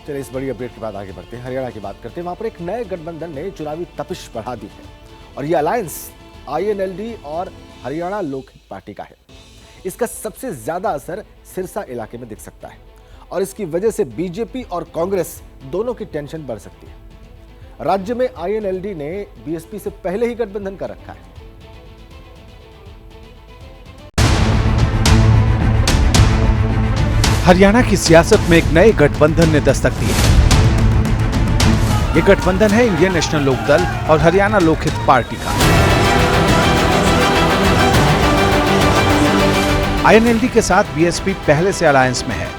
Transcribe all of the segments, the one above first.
चलिए इस बड़ी अपडेट के बाद आगे बढ़ते हैं, हरियाणा की बात करते हैं। वहां पर एक नए गठबंधन ने चुनावी तपिश बढ़ा दी है और ये अलायंस आईएनएलडी और हरियाणा लोकहित पार्टी का है। इसका सबसे ज्यादा असर सिरसा इलाके में दिख सकता है और इसकी वजह से बीजेपी और कांग्रेस दोनों की टेंशन बढ़ सकती है। राज्य में आईएनएलडी ने बीएसपी से पहले ही गठबंधन कर रखा है। हरियाणा की सियासत में एक नए गठबंधन ने दस्तक दी है। ये गठबंधन है इंडियन नेशनल लोकदल और हरियाणा लोकहित पार्टी का। आईएनएलडी के साथ बीएसपी पहले से अलायंस में है।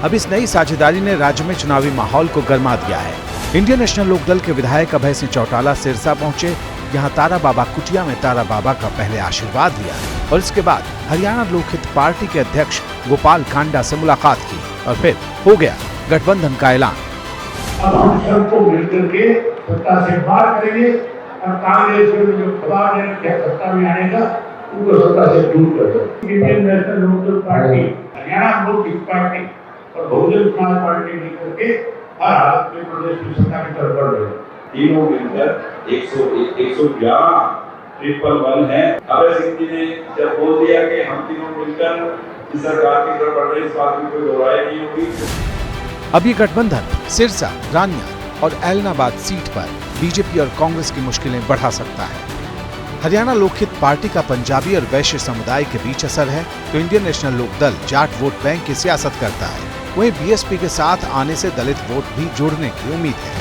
अब इस नई साझेदारी ने राज्य में चुनावी माहौल को गरमा दिया है। इंडियन नेशनल लोकदल के विधायक अभय सिंह चौटाला सिरसा पहुंचे, यहाँ तारा बाबा कुटिया में तारा बाबा का पहले आशीर्वाद लिया और इसके बाद हरियाणा लोकहित पार्टी के अध्यक्ष गोपाल कांडा से मुलाकात की और फिर हो गया गठबंधन का ऐलान। अब हम सबको मिलकर के सत्ता से बात करेंगे और कांग्रेस को जो दबाव है क्या सत्ता में आने का उनको सत्ता से दूर कर दो। Indian national Lokdal party, Haryana Lokhit party और बहुजन समाज पार्टी मिलकर के हर हालत में प्रदेश की सत्ता की तरफ बढ़ रहे हैं। तीनों मिलकर 111 111 है। अभय सिंह जी ने जब बोल दिया कि हम तीनों मिलकर इस सरकार की तरफ बढ़ रहे हैं, इस बात में कोई दो राय नहीं होगी। अब ये गठबंधन सिरसा, रानिया और एलनाबाद सीट पर बीजेपी और कांग्रेस की मुश्किलें बढ़ा सकता है। हरियाणा लोकहित पार्टी का पंजाबी और वैश्य समुदाय के बीच असर है तो Indian national Lokdal Jat vote bank की सियासत करता है। वहीं बीएसपी के साथ आने से दलित वोट भी जुड़ने की उम्मीद है।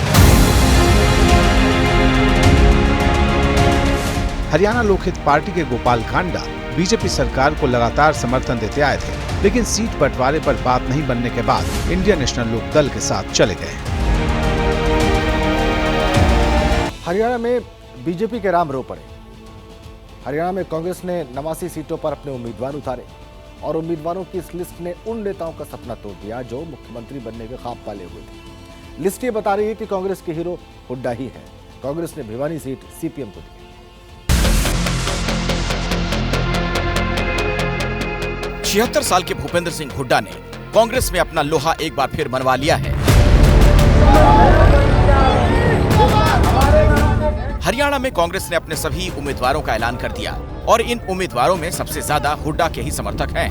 हरियाणा लोकहित पार्टी के गोपाल कांडा बीजेपी सरकार को लगातार समर्थन देते आए थे, लेकिन सीट बंटवारे पर बात नहीं बनने के बाद इंडियन नेशनल लोकदल के साथ चले गए। हरियाणा में बीजेपी के राम रो पड़े। हरियाणा में कांग्रेस ने 89 सीटों पर अपने उम्मीदवार उतारे और उम्मीदवारों की इस लिस्ट ने उन नेताओं का सपना तोड़ दिया जो मुख्यमंत्री बनने के ख्वाब पाले हुए थे। लिस्ट ये बता रही है कि कांग्रेस के हीरो हुड्डा ही है। कांग्रेस ने भिवानी सीट सीपीएम को दी। 76 साल के भूपेंद्र सिंह हुड्डा ने कांग्रेस में अपना लोहा एक बार फिर मनवा लिया है। हरियाणा में कांग्रेस ने अपने सभी उम्मीदवारों का ऐलान कर दिया और इन उम्मीदवारों में सबसे ज्यादा हुड्डा के ही समर्थक हैं।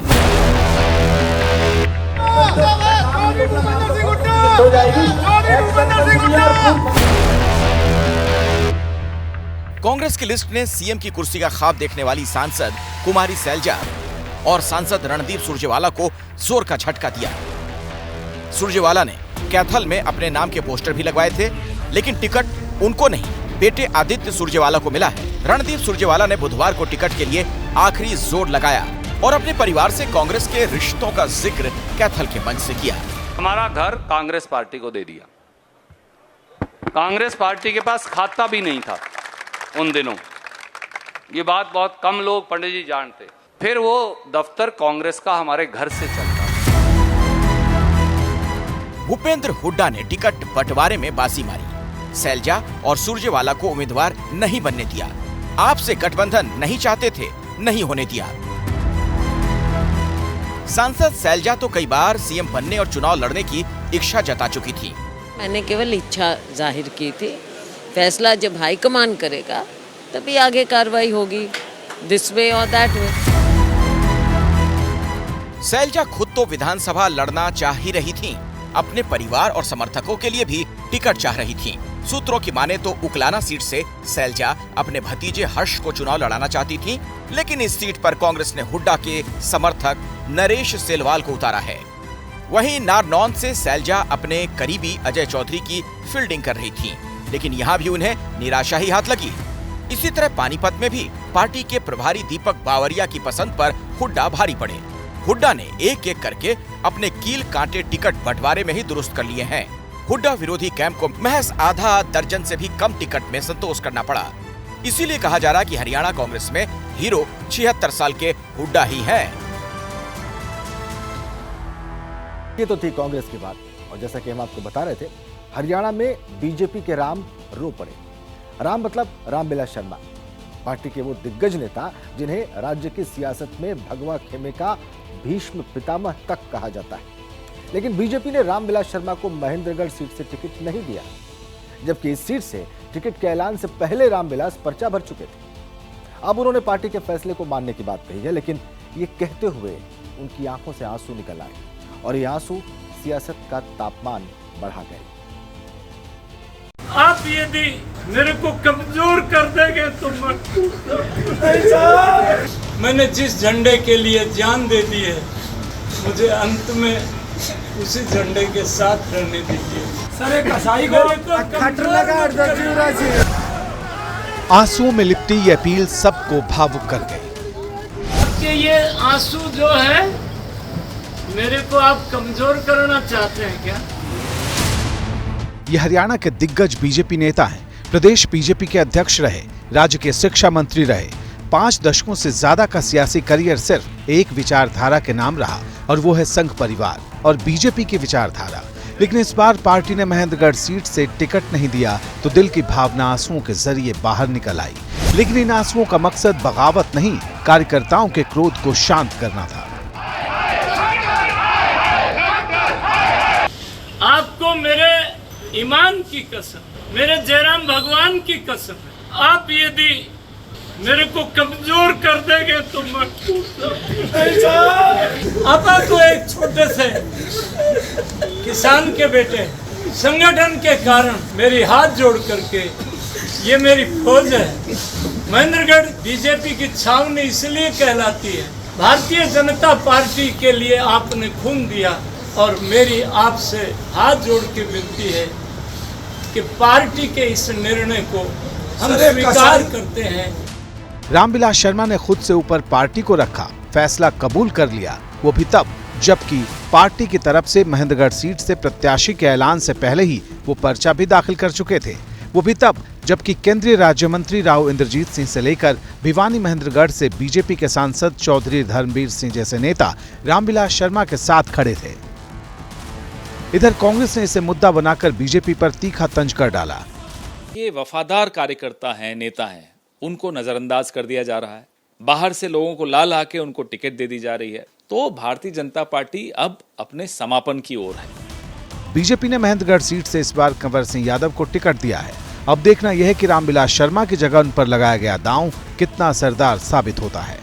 कांग्रेस की लिस्ट ने सीएम की कुर्सी का ख्वाब देखने वाली सांसद कुमारी सैलजा और सांसद रणदीप सुरजेवाला को जोर का झटका दिया। सुरजेवाला ने कैथल में अपने नाम के पोस्टर भी लगवाए थे, लेकिन टिकट उनको नहीं, बेटे आदित्य सुरजेवाला को मिला है। रणदीप सुरजेवाला ने बुधवार को टिकट के लिए आखिरी जोर लगाया और अपने परिवार से कांग्रेस के रिश्तों का जिक्र कैथल के मंच से किया। हमारा घर कांग्रेस पार्टी को दे दिया। कांग्रेस पार्टी के पास खाता भी नहीं था उन दिनों। ये बात बहुत कम लोग पंडित जी जानते। फिर वो दफ्तर कांग्रेस का हमारे घर से चलता। भूपेंद्र हुड्डा ने टिकट बंटवारे में बाजी मारी। सैलजा और सुरजेवाला को उम्मीदवार नहीं बनने दिया। आपसे गठबंधन नहीं चाहते थे, नहीं होने दिया। सांसद सैलजा तो कई बार सीएम बनने और चुनाव लड़ने की इच्छा जता चुकी थी। मैंने केवल इच्छा जाहिर की थी। फैसला जब हाईकमान करेगा तभी आगे कार्रवाई होगी, दिस वे और दैट वे। सैलजा खुद तो विधानसभा लड़ना चाह ही रही थीं। अपने परिवार और समर्थकों के लिए भी टिकट चाह रही थीं। सूत्रों की माने तो उकलाना सीट से सैलजा अपने भतीजे हर्ष को चुनाव लड़ाना चाहती थीं, लेकिन इस सीट पर कांग्रेस ने हुड्डा के समर्थक नरेश सेलवाल को उतारा है। वहीं नारनौंद से सैलजा अपने करीबी अजय चौधरी की फील्डिंग कर रही थीं, लेकिन यहाँ भी उन्हें निराशा ही हाथ लगी। इसी तरह पानीपत में भी पार्टी के प्रभारी दीपक बावरिया की पसंद पर हुड्डा भारी पड़े। हुड्डा ने एक एक करके अपने कील कांटे टिकट बंटवारे में ही दुरुस्त कर लिए हैं। हुड्डा विरोधी कैंप को महज आधा दर्जन से भी कम टिकट में संतोष करना पड़ा। इसीलिए कहा जा रहा कि हरियाणा कांग्रेस में हीरो 76 साल के हुड्डा ही हैं। ये तो थी कांग्रेस की बात और जैसा कि हम आपको बता रहे थे, हरियाणा में बीजेपी के राम रो पड़े। राम मतलब रामविलास शर्मा, पार्टी के वो दिग्गज नेता जिन्हें राज्य की सियासत में भगवा खेमे का भीष्म पितामह तक कहा जाता है। लेकिन बीजेपी ने रामविलास शर्मा को महेंद्रगढ़ सीट से टिकट नहीं दिया, जबकि इस सीट से टिकट के ऐलान से पहले रामविलास पर्चा भर चुके थे। अब उन्होंने पार्टी के फैसले को मानने की बात कही है, लेकिन ये कहते हुए उनकी आंखों से आंसू निकल आए और ये आंसू सियासत का तापमान बढ़ा गए। आप यदि मेरे को कमजोर कर देंगे तो मैंने जिस झंडे के लिए जान दे दी है, मुझे अंत में उसी झंडे के साथ रहने दीजिए। सर कसाई को आंसुओं में लिपटी ये अपील सबको भावुक कर गई। कि ये आंसू जो है, मेरे को आप कमजोर करना चाहते हैं क्या? ये हरियाणा के दिग्गज बीजेपी नेता हैं, प्रदेश बीजेपी के अध्यक्ष रहे, राज्य के शिक्षा मंत्री रहे। 5 दशकों से ज्यादा का सियासी करियर सिर्फ एक विचारधारा के नाम रहा और वो है संघ परिवार और बीजेपी की विचारधारा। लेकिन इस बार पार्टी ने महेंद्रगढ़ सीट से टिकट नहीं दिया तो दिल की भावना आंसुओं के जरिए बाहर निकल आई। लेकिन इन आंसुओं का मकसद बगावत नहीं, कार्यकर्ताओं के क्रोध को शांत करना था। आपको मेरे ईमान की कसम, मेरे जयराम भगवान की कसम, आप यदि मेरे को कमजोर कर देंगे तो मैं आपा को एक छोटे से किसान के बेटे संगठन के कारण मेरी हाथ जोड़ करके ये मेरी फौज है। महेंद्रगढ़ बीजेपी की छावनी इसलिए कहलाती है, भारतीय जनता पार्टी के लिए आपने खून दिया और मेरी आपसे हाथ जोड़ के विनती है कि पार्टी के इस निर्णय को हम स्वीकार करते हैं। रामविलास शर्मा ने खुद से ऊपर पार्टी को रखा, फैसला कबूल कर लिया, वो भी तब जबकि पार्टी की तरफ से महेंद्रगढ़ सीट से प्रत्याशी के ऐलान से पहले ही वो पर्चा भी दाखिल कर चुके थे। वो भी तब जबकि केंद्रीय राज्य मंत्री राव इंद्रजीत सिंह से लेकर भिवानी महेंद्रगढ़ से बीजेपी के सांसद चौधरी धर्मवीर सिंह जैसे नेता रामविलास शर्मा के साथ खड़े थे। इधर कांग्रेस ने इसे मुद्दा बनाकर बीजेपी पर तीखा तंज कर डाला। ये वफादार कार्यकर्ता हैं, नेता हैं, उनको नजरअंदाज कर दिया जा रहा है, बाहर से लोगों को ला ला के उनको टिकट दे दी जा रही है, तो भारतीय जनता पार्टी अब अपने समापन की ओर है। बीजेपी ने महेंद्रगढ़ सीट से इस बार कंवर सिंह यादव को टिकट दिया है। अब देखना यह है कि रामविलास शर्मा की जगह उन पर लगाया गया दांव कितना असरदार साबित होता है।